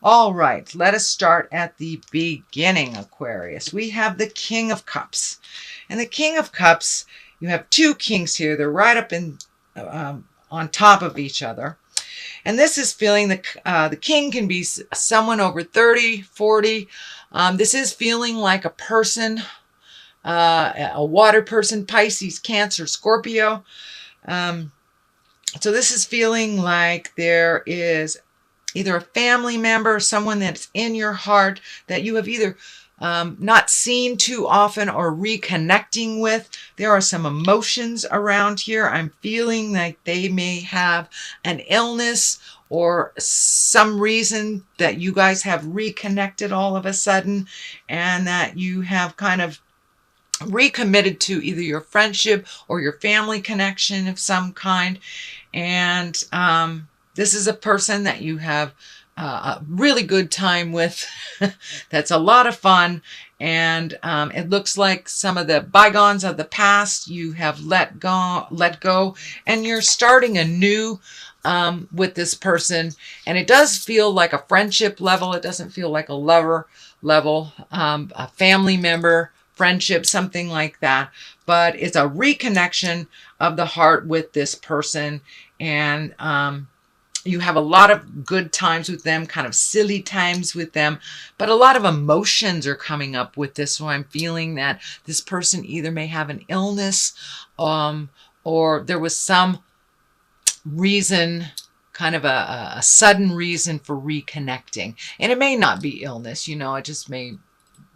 All right, let us start at the beginning, Aquarius. We have the King of Cups. And the King of Cups, you have two kings here. They're right up in on top of each other. And this is feeling the king can be someone over 30, 40. This is feeling like a person, a water person, Pisces, Cancer, Scorpio. So this is feeling like there is either a family member, someone that's in your heart that you have either not seen too often or reconnecting with. There are some emotions around here. I'm feeling like they may have an illness or some reason that you guys have reconnected all of a sudden, and that you have kind of recommitted to either your friendship or your family connection of some kind. And this is a person that you have a really good time with. That's a lot of fun. And it looks like some of the bygones of the past you have let go, and you're starting anew with this person. And it does feel like a friendship level. It doesn't feel like a lover level, a family member friendship, something like that. But it's a reconnection of the heart with this person. And you have a lot of good times with them, kind of silly times with them, but a lot of emotions are coming up with this. So I'm feeling that this person either may have an illness, or there was some reason, kind of a sudden reason for reconnecting. And it may not be illness, it just may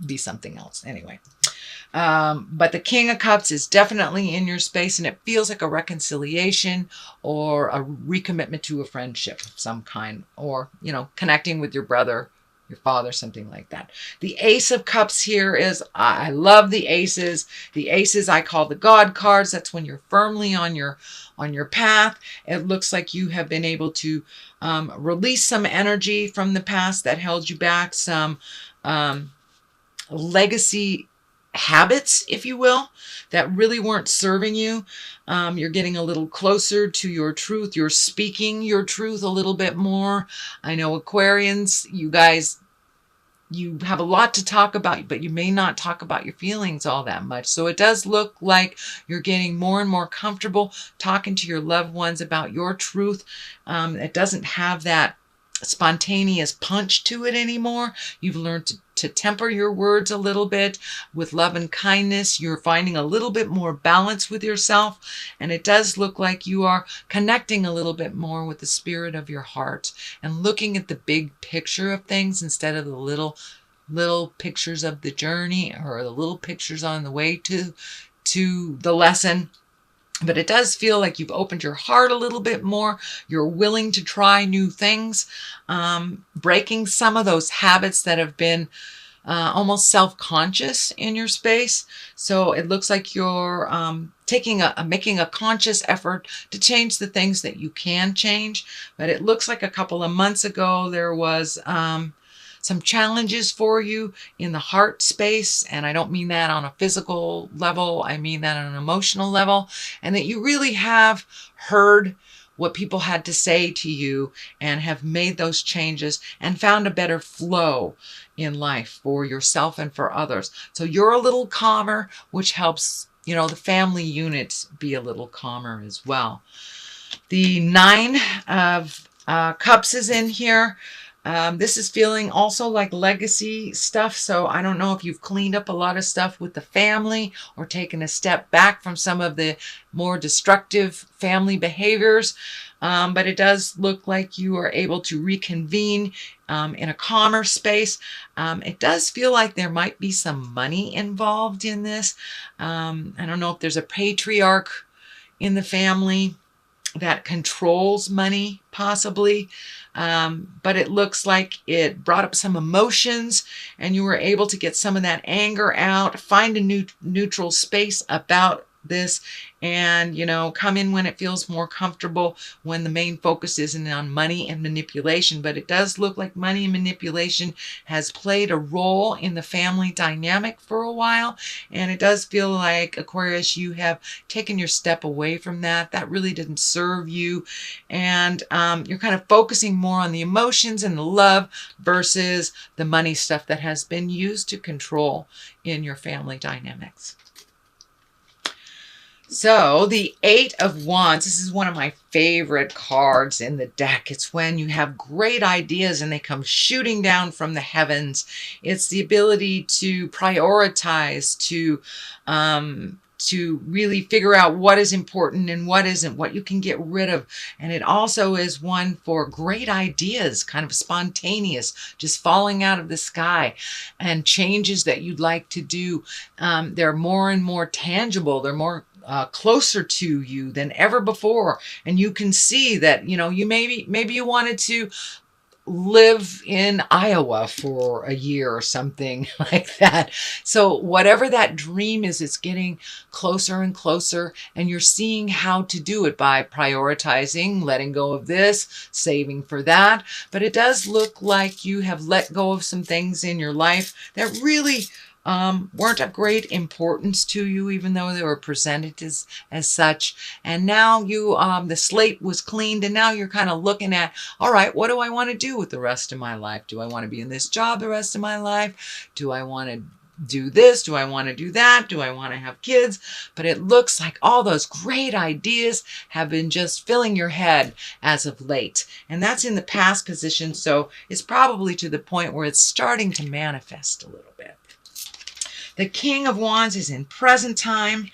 be something else. Anyway. But the King of Cups is definitely in your space, and it feels like a reconciliation or a recommitment to a friendship of some kind, or, connecting with your brother, your father, something like that. The Ace of Cups here is, I love the aces. The aces I call the God cards. That's when you're firmly on your path. It looks like you have been able to release some energy from the past that held you back, some legacy habits, if you will, that really weren't serving you. You're getting a little closer to your truth. You're speaking your truth a little bit more. I know Aquarians, you guys, you have a lot to talk about, but you may not talk about your feelings all that much. So it does look like you're getting more and more comfortable talking to your loved ones about your truth. It doesn't have that spontaneous punch to it anymore. You've learned to temper your words a little bit with love and kindness. You're finding a little bit more balance with yourself, and it does look like you are connecting a little bit more with the spirit of your heart and looking at the big picture of things instead of the little pictures of the journey, or the little pictures on the way to the lesson. But it does feel like you've opened your heart a little bit more. You're willing to try new things, breaking some of those habits that have been almost self-conscious in your space. So it looks like you're making a conscious effort to change the things that you can change. But it looks like a couple of months ago there was some challenges for you in the heart space. And I don't mean that on a physical level. I mean that on an emotional level. And that you really have heard what people had to say to you and have made those changes and found a better flow in life for yourself and for others. So you're a little calmer, which helps, the family unit be a little calmer as well. The Nine of Cups is in here. This is feeling also like legacy stuff. So I don't know if you've cleaned up a lot of stuff with the family or taken a step back from some of the more destructive family behaviors. But it does look like you are able to reconvene in a calmer space. It does feel like there might be some money involved in this. I don't know if there's a patriarch in the family that controls money, possibly. But it looks like it brought up some emotions, and you were able to get some of that anger out, find a neutral space about this and, you know, come in when it feels more comfortable, when the main focus isn't on money and manipulation. But it does look like money and manipulation has played a role in the family dynamic for a while. And it does feel like, Aquarius, you have taken your step away from that. That really didn't serve you. And you're kind of focusing more on the emotions and the love versus the money stuff that has been used to control in your family dynamics. So the Eight of Wands, this is one of my favorite cards in the deck. It's when you have great ideas and they come shooting down from the heavens. It's the ability to prioritize, to really figure out what is important and what isn't, what you can get rid of. And it also is one for great ideas, kind of spontaneous, just falling out of the sky, and changes that you'd like to do. They're more and more tangible. They're more closer to you than ever before. And you can see that, you know, you maybe you wanted to live in Iowa for a year or something like that. So whatever that dream is, it's getting closer and closer, and you're seeing how to do it by prioritizing, letting go of this, saving for that. But it does look like you have let go of some things in your life that really weren't of great importance to you, even though they were presented as such. And now you, the slate was cleaned, and now you're kind of looking at, all right, what do I want to do with the rest of my life? Do I want to be in this job the rest of my life? Do I want to do this? Do I want to do that? Do I want to have kids? But it looks like all those great ideas have been just filling your head as of late. And that's in the past position, so it's probably to the point where it's starting to manifest a little bit. The King of Wands is in present time.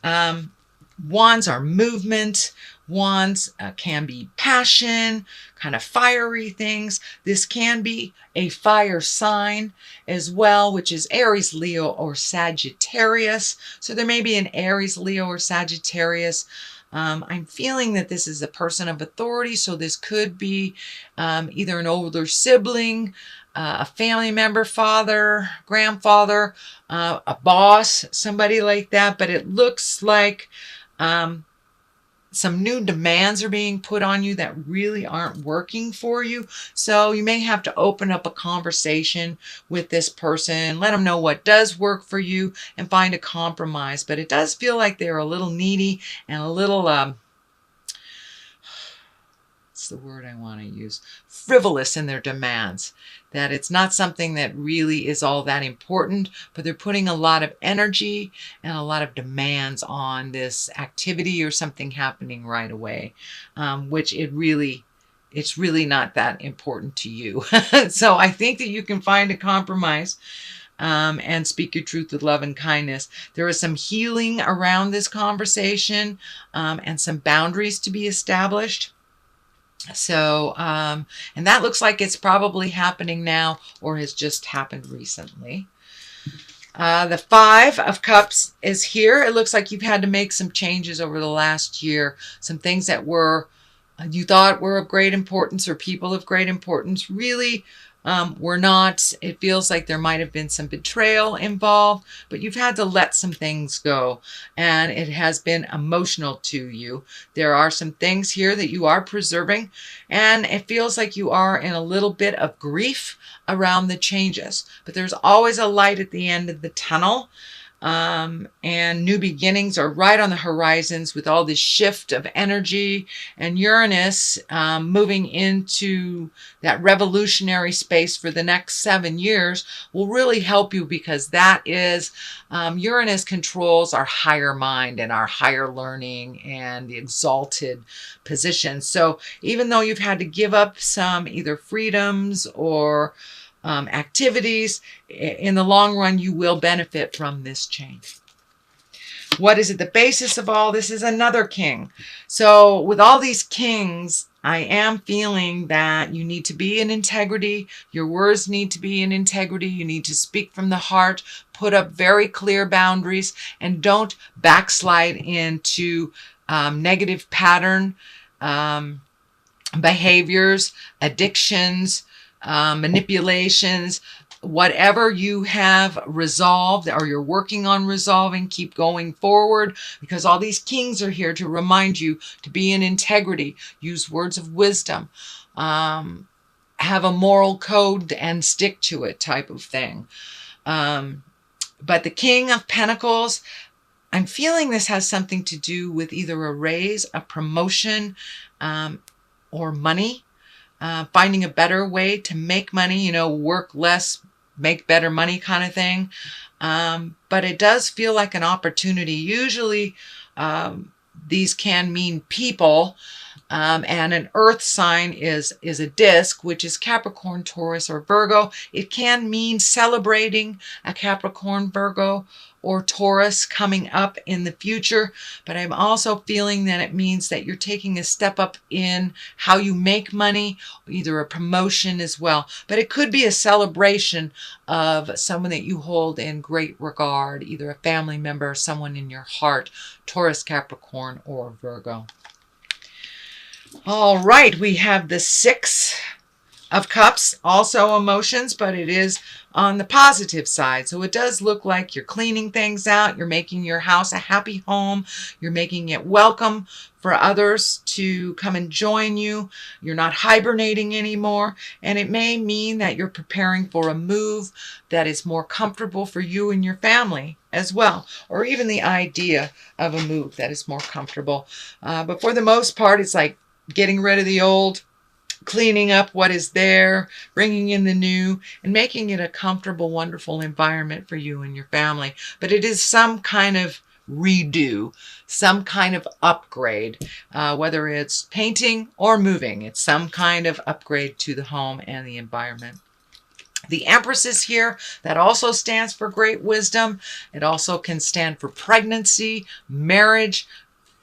Wands are movement. Wands can be passion, kind of fiery things. This can be a fire sign as well, which is Aries, Leo, or Sagittarius. So there may be an Aries, Leo, or Sagittarius. I'm feeling that this is a person of authority. So this could be either an older sibling, a family member, father, grandfather, a boss, somebody like that. But it looks like some new demands are being put on you that really aren't working for you. So you may have to open up a conversation with this person, let them know what does work for you, and find a compromise. But it does feel like they're a little needy and a little, what's the word I want to use? Frivolous in their demands. That it's not something that really is all that important, but they're putting a lot of energy and a lot of demands on this activity or something happening right away, which it's really not that important to you. So I think that you can find a compromise and speak your truth with love and kindness. There is some healing around this conversation and some boundaries to be established. So, and that looks like it's probably happening now or has just happened recently. The Five of Cups is here. It looks like you've had to make some changes over the last year. Some things that were, you thought were of great importance, or people of great importance, really were not. It feels like there might have been some betrayal involved, but you've had to let some things go, and it has been emotional to you. There are some things here that you are preserving, and it feels like you are in a little bit of grief around the changes, but there's always a light at the end of the tunnel. And new beginnings are right on the horizons with all this shift of energy, and Uranus moving into that revolutionary space for the next 7 years will really help you, because that is Uranus controls our higher mind and our higher learning and the exalted position. So even though you've had to give up some either freedoms or activities, in the long run, you will benefit from this change. What is at the basis of all this is another king. So with all these kings, I am feeling that you need to be in integrity. Your words need to be in integrity. You need to speak from the heart, put up very clear boundaries, and don't backslide into negative pattern behaviors, addictions, manipulations. Whatever you have resolved or you're working on resolving, keep going forward, because all these kings are here to remind you to be in integrity, use words of wisdom, have a moral code and stick to it type of thing. But the King of Pentacles, I'm feeling this has something to do with either a raise, a promotion, or money. Finding a better way to make money, work less, make better money kind of thing. But it does feel like an opportunity. Usually these can mean people. And an earth sign is a disc, which is Capricorn, Taurus, or Virgo. It can mean celebrating a Capricorn, Virgo, or Taurus coming up in the future. But I'm also feeling that it means that you're taking a step up in how you make money, either a promotion as well. But it could be a celebration of someone that you hold in great regard, either a family member or someone in your heart, Taurus, Capricorn, or Virgo. All right, we have the Six of Cups, also emotions, but it is on the positive side. So it does look like you're cleaning things out. You're making your house a happy home. You're making it welcome for others to come and join you. You're not hibernating anymore. And it may mean that you're preparing for a move that is more comfortable for you and your family as well, or even the idea of a move that is more comfortable. But for the most part, it's like getting rid of the old, cleaning up what is there, bringing in the new, and making it a comfortable, wonderful environment for you and your family. But it is some kind of redo, some kind of upgrade, whether it's painting or moving. It's some kind of upgrade to the home and the environment. The Empress is here. That also stands for great wisdom. It also can stand for pregnancy, marriage,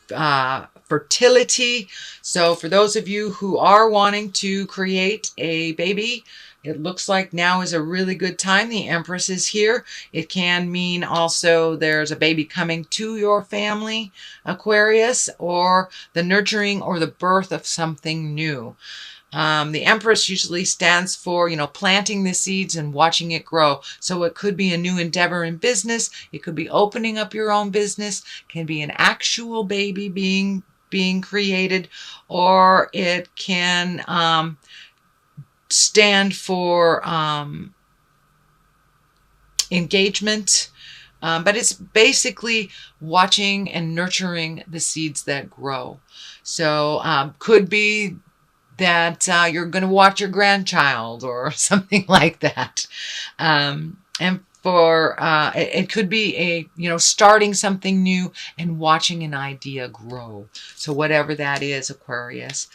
fertility. So for those of you who are wanting to create a baby, it looks like now is a really good time. The Empress is here. It can mean also there's a baby coming to your family, Aquarius, or the nurturing or the birth of something new. The Empress usually stands for, planting the seeds and watching it grow. So it could be a new endeavor in business. It could be opening up your own business. It can be an actual baby being created, or it can stand for engagement. But it's basically watching and nurturing the seeds that grow. So could be that you're going to watch your grandchild or something like that. And for it could be starting something new and watching an idea grow. So whatever that is, Aquarius,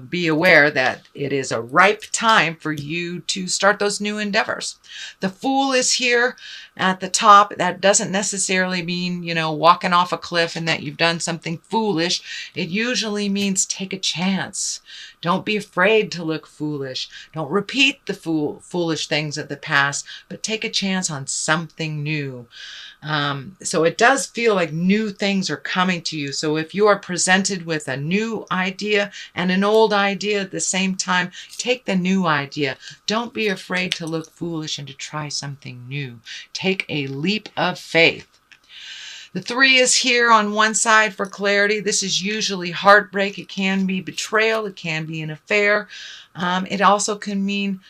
be aware that it is a ripe time for you to start those new endeavors. The Fool is here at the top. That doesn't necessarily mean, walking off a cliff and that you've done something foolish. It usually means take a chance. Don't be afraid to look foolish. Don't repeat the foolish things of the past, but take a chance on something new. So it does feel like new things are coming to you. So if you are presented with a new idea and an old idea at the same time, take the new idea. Don't be afraid to look foolish and to try something new. Take a leap of faith. The 3 is here on one side for clarity. This is usually heartbreak. It can be betrayal. It can be an affair. It also can mean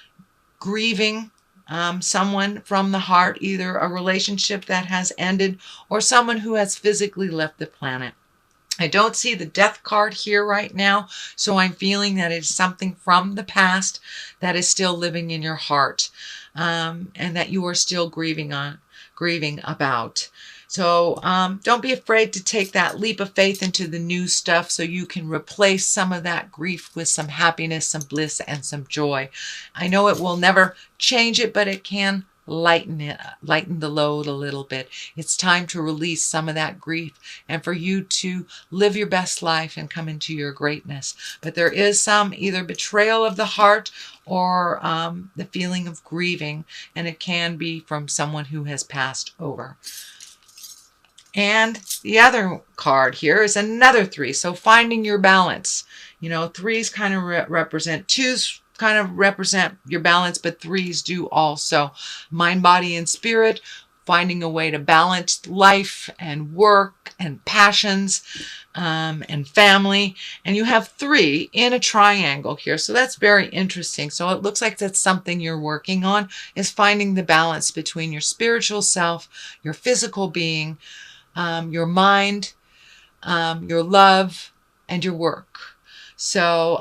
grieving someone from the heart, either a relationship that has ended or someone who has physically left the planet. I don't see the Death card here right now, so I'm feeling that it's something from the past that is still living in your heart, and that you are still grieving about. So don't be afraid to take that leap of faith into the new stuff so you can replace some of that grief with some happiness, some bliss, and some joy. I know it will never change it, but it can lighten the load a little bit. It's time to release some of that grief and for you to live your best life and come into your greatness. But there is some either betrayal of the heart or the feeling of grieving, and it can be from someone who has passed over. And the other card here is another 3. So finding your balance. 3s kind of represent 2s kind of represent your balance, but 3s do also. Mind, body, and spirit, finding a way to balance life and work and passions and family. And you have 3 in a triangle here. So that's very interesting. So it looks like that's something you're working on, is finding the balance between your spiritual self, your physical being, your mind, your love, and your work. So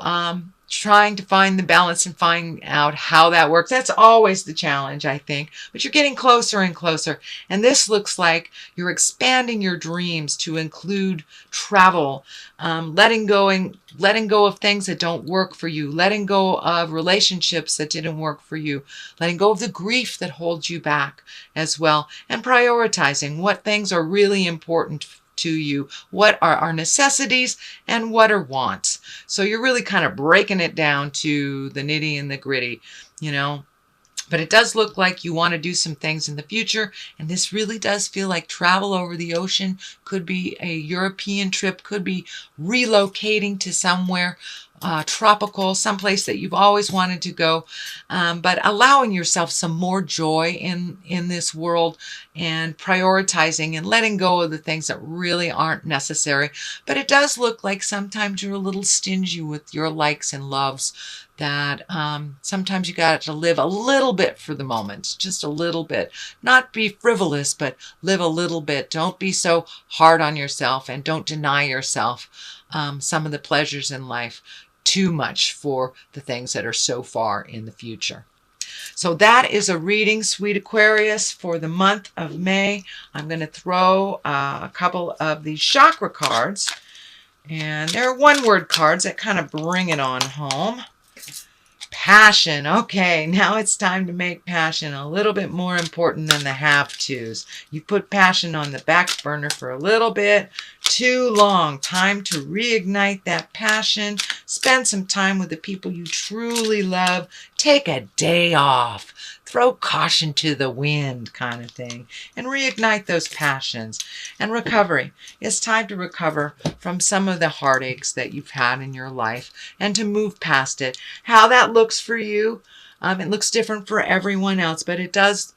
trying to find the balance and find out how that works. That's always the challenge, I think. But you're getting closer and closer. And this looks like you're expanding your dreams to include travel, letting go of things that don't work for you, letting go of relationships that didn't work for you, letting go of the grief that holds you back as well, and prioritizing what things are really important to you, what are our necessities and what are wants. So you're really kind of breaking it down to the nitty and the gritty, you know. But it does look like you want to do some things in the future, and this really does feel like travel over the ocean. Could be a European trip, could be relocating to somewhere tropical, someplace that you've always wanted to go, but allowing yourself some more joy in this world, and prioritizing and letting go of the things that really aren't necessary. But it does look like sometimes you're a little stingy with your likes and loves, that sometimes you got to live a little bit for the moment, just a little bit. Not be frivolous, but live a little bit. Don't be so hard on yourself, and don't deny yourself some of the pleasures in life too much for the things that are so far in the future. So that is a reading, sweet Aquarius, for the month of May. I'm going to throw a couple of these chakra cards, and they're one-word cards that kind of bring it on home. Passion. Okay, now it's time to make passion a little bit more important than the have-tos. You put passion on the back burner for a little bit too long. Time to reignite that passion. Spend some time with the people you truly love. Take a day off. Throw caution to the wind, kind of thing, and reignite those passions. And recovery. It's time to recover from some of the heartaches that you've had in your life and to move past it. How that looks for you, it looks different for everyone else, but it does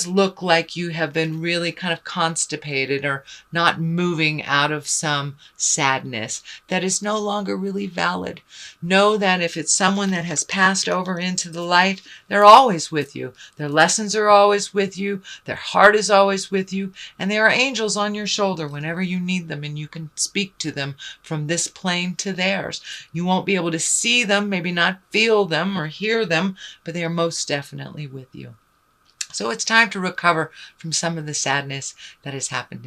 look like you have been really kind of constipated or not moving out of some sadness that is no longer really valid. Know that if it's someone that has passed over into the light, they're always with you. Their lessons are always with you. Their heart is always with you. And there are angels on your shoulder whenever you need them, and you can speak to them from this plane to theirs. You won't be able to see them, maybe not feel them or hear them, but they are most definitely with you. So it's time to recover from some of the sadness that has happened in